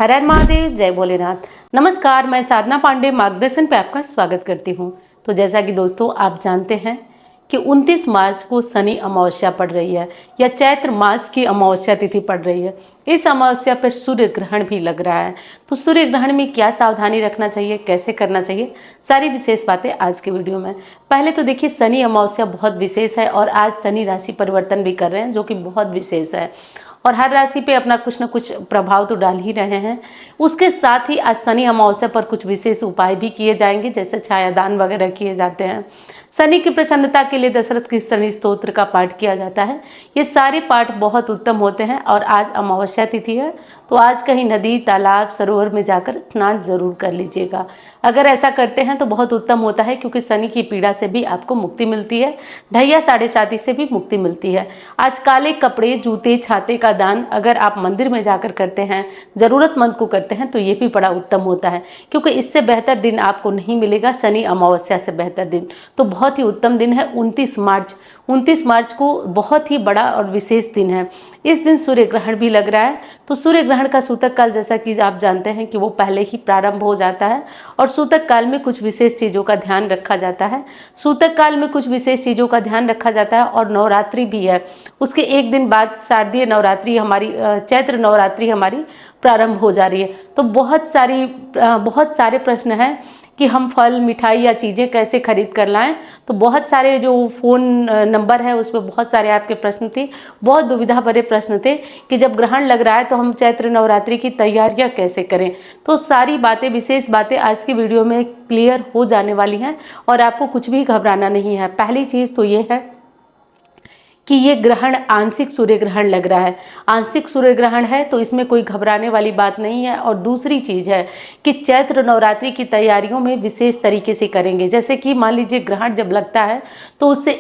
हर हर महादेव, जय भोलेनाथ। नमस्कार, मैं साधना पांडे मार्गदर्शन पे आपका स्वागत करती हूँ। तो जैसा कि दोस्तों आप जानते हैं कि 29 मार्च को शनि अमावस्या पड़ रही है या चैत्र मास की अमावस्या तिथि पड़ रही है। इस अमावस्या पर सूर्य ग्रहण भी लग रहा है। तो सूर्य ग्रहण में क्या सावधानी रखना चाहिए, कैसे करना चाहिए, सारी विशेष बातें आज के वीडियो में। पहले तो देखिए, शनि अमावस्या बहुत विशेष है और आज शनि राशि परिवर्तन भी कर रहे हैं, जो कि बहुत विशेष है और हर राशि पे अपना कुछ न कुछ प्रभाव तो डाल ही रहे हैं। उसके साथ ही आज शनि अमावस्या पर कुछ विशेष उपाय भी किए जाएंगे, जैसे छायादान वगैरह किए जाते हैं। शनि की प्रसन्नता के लिए दशरथ की शनि स्तोत्र का पाठ किया जाता है। ये सारे पाठ बहुत उत्तम होते हैं और आज अमावस्या तिथि है, तो आज कहीं नदी, तालाब, सरोवर में जाकर स्नान जरूर कर लीजिएगा। अगर ऐसा करते हैं तो बहुत उत्तम होता है, क्योंकि शनि की पीड़ा से भी आपको मुक्ति मिलती है, ढैया साढ़े साथी से भी मुक्ति मिलती है। आज काले कपड़े, जूते, छाते का दान अगर आप मंदिर में जाकर करते हैं, जरूरतमंद को करते हैं, तो ये भी बड़ा उत्तम होता है, क्योंकि इससे बेहतर दिन आपको नहीं मिलेगा। शनि अमावस्या से बेहतर दिन तो बहुत ही उत्तम दिन है 29 मार्च को बहुत ही बड़ा और विशेष दिन है। इस दिन सूर्य ग्रहण भी लग रहा है। तो सूर्य ग्रहण का सूतक काल, जैसा कि आप जानते हैं कि वो पहले ही प्रारंभ हो जाता है और सूतक काल में कुछ विशेष चीज़ों का ध्यान रखा जाता है। सूतक काल में कुछ विशेष चीज़ों का ध्यान रखा जाता है और नवरात्रि भी है। उसके एक दिन बाद शारदीय नवरात्रि हमारी, चैत्र नवरात्रि हमारी प्रारंभ हो जा रही है। तो बहुत सारे प्रश्न हैं कि हम फल, मिठाई या चीज़ें कैसे खरीद कर लाएं। तो बहुत सारे जो फ़ोन नंबर है उस पर बहुत सारे आपके प्रश्न थे, बहुत दुविधा भरे प्रश्न थे कि जब ग्रहण लग रहा है तो हम चैत्र नवरात्रि की तैयारियां कैसे करें। तो सारी बातें, विशेष बातें आज की वीडियो में क्लियर हो जाने वाली हैं और आपको कुछ भी घबराना नहीं है। पहली चीज़ तो ये है कि ये ग्रहण आंशिक सूर्य ग्रहण लग रहा है। आंशिक सूर्य ग्रहण है तो इसमें कोई घबराने वाली बात नहीं है। और दूसरी चीज़ है कि चैत्र नवरात्रि की तैयारियों में विशेष तरीके से करेंगे। जैसे कि मान लीजिए ग्रहण जब लगता है तो उससे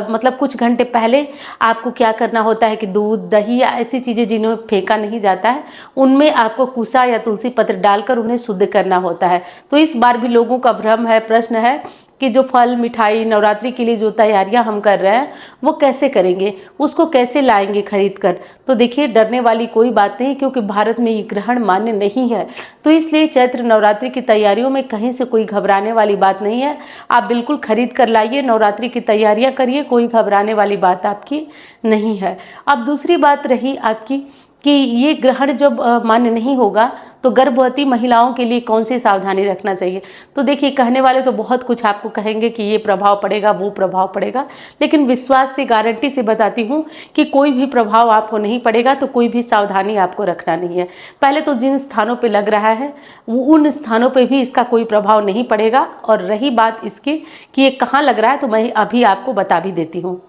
मतलब कुछ घंटे पहले आपको क्या करना होता है कि दूध, दही या ऐसी चीज़ें जिन्हें फेंका नहीं जाता है, उनमें आपको कुसा या तुलसी पत्र डालकर उन्हें शुद्ध करना होता है। तो इस बार भी लोगों का भ्रम है, प्रश्न है कि जो फल, मिठाई, नवरात्रि के लिए जो तैयारियां हम कर रहे हैं वो कैसे करेंगे, उसको कैसे लाएंगे खरीद कर। तो देखिए, डरने वाली कोई बात नहीं, क्योंकि भारत में ये ग्रहण मान्य नहीं है। तो इसलिए चैत्र नवरात्रि की तैयारियों में कहीं से कोई घबराने वाली बात नहीं है। आप बिल्कुल खरीद कर लाइए, नवरात्रि की तैयारियां करिए, कोई घबराने वाली बात आपकी नहीं है। अब दूसरी बात रही आपकी कि ये ग्रहण जब मान्य नहीं होगा तो गर्भवती महिलाओं के लिए कौन सी सावधानी रखना चाहिए। तो देखिए, कहने वाले तो बहुत कुछ आपको कहेंगे कि ये प्रभाव पड़ेगा, वो प्रभाव पड़ेगा, लेकिन विश्वास से, गारंटी से बताती हूँ कि कोई भी प्रभाव आपको नहीं पड़ेगा। तो कोई भी सावधानी आपको रखना नहीं है। पहले तो जिन स्थानों पर लग रहा है उन स्थानों पर भी इसका कोई प्रभाव नहीं पड़ेगा। और रही बात इसकी कि ये कहाँ लग रहा है, तो मैं अभी आपको बता भी देती हूँ।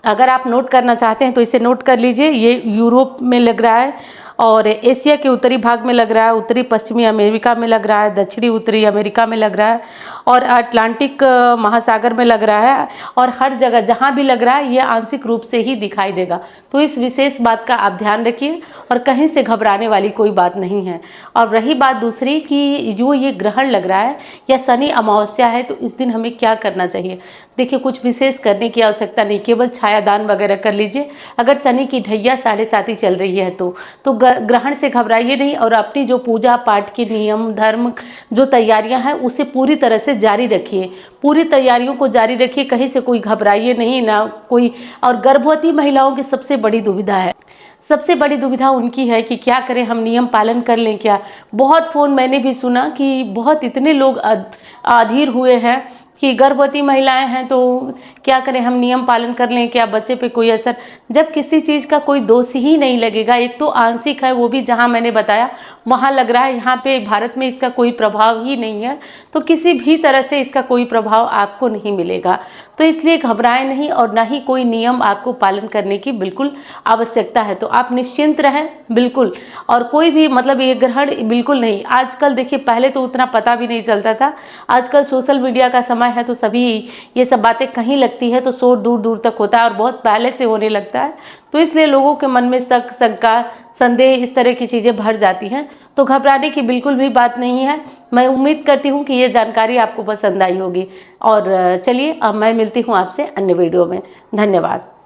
अगर आप नोट करना चाहते हैं तो इसे नोट कर लीजिए। ये यूरोप में लग रहा है और एशिया के उत्तरी भाग में लग रहा है, उत्तरी पश्चिमी अमेरिका में लग रहा है, दक्षिणी उत्तरी अमेरिका में लग रहा है और अटलांटिक महासागर में लग रहा है। और हर जगह जहाँ भी लग रहा है ये आंशिक रूप से ही दिखाई देगा। तो इस विशेष बात का आप ध्यान रखिए और कहीं से घबराने वाली कोई बात नहीं है। और रही बात दूसरी कि जो ये ग्रहण लग रहा है या शनि अमावस्या है, तो इस दिन हमें क्या करना चाहिए। देखिए, कुछ विशेष करने की आवश्यकता नहीं, केवल छायादान वगैरह कर लीजिए। अगर शनि की ढैया साढ़े साथी चल रही है तो ग्रहण से घबराइए नहीं और अपनी जो पूजा पाठ के नियम, धर्म, जो तैयारियां हैं उसे पूरी तरह से जारी रखिए। पूरी तैयारियों को जारी रखिए, कहीं से कोई घबराइए नहीं ना कोई। और गर्भवती महिलाओं की सबसे बड़ी दुविधा है, सबसे बड़ी दुविधा उनकी है कि क्या करें, हम नियम पालन कर लें क्या। बहुत फ़ोन मैंने भी सुना कि बहुत इतने लोग अधीर हुए हैं कि गर्भवती महिलाएं हैं तो क्या करें, हम नियम पालन कर लें क्या, बच्चे पे कोई असर। जब किसी चीज़ का कोई दोष ही नहीं लगेगा, एक तो आंशिक है, वो भी जहां मैंने बताया वहां लग रहा है, यहाँ पे भारत में इसका कोई प्रभाव ही नहीं है, तो किसी भी तरह से इसका कोई प्रभाव आपको नहीं मिलेगा। तो इसलिए घबराएं नहीं और ना ही कोई नियम आपको पालन करने की बिल्कुल आवश्यकता है। तो आप निश्चिंत रहें बिल्कुल। और कोई भी मतलब ये ग्रहण बिल्कुल नहीं, आजकल देखिए, पहले तो उतना पता भी नहीं चलता था। आजकल सोशल मीडिया का समय है तो सभी ये सब बातें कहीं लगती है तो शोर दूर दूर तक होता है और बहुत पहले से होने लगता है। तो इसलिए लोगों के मन में शक, शंका, संदेह, इस तरह की चीज़ें भर जाती हैं। तो घबराने की बिल्कुल भी बात नहीं है। मैं उम्मीद करती हूँ कि ये जानकारी आपको पसंद आई होगी। और चलिए, अब मैं मिलती हूँ आपसे अन्य वीडियो में। धन्यवाद।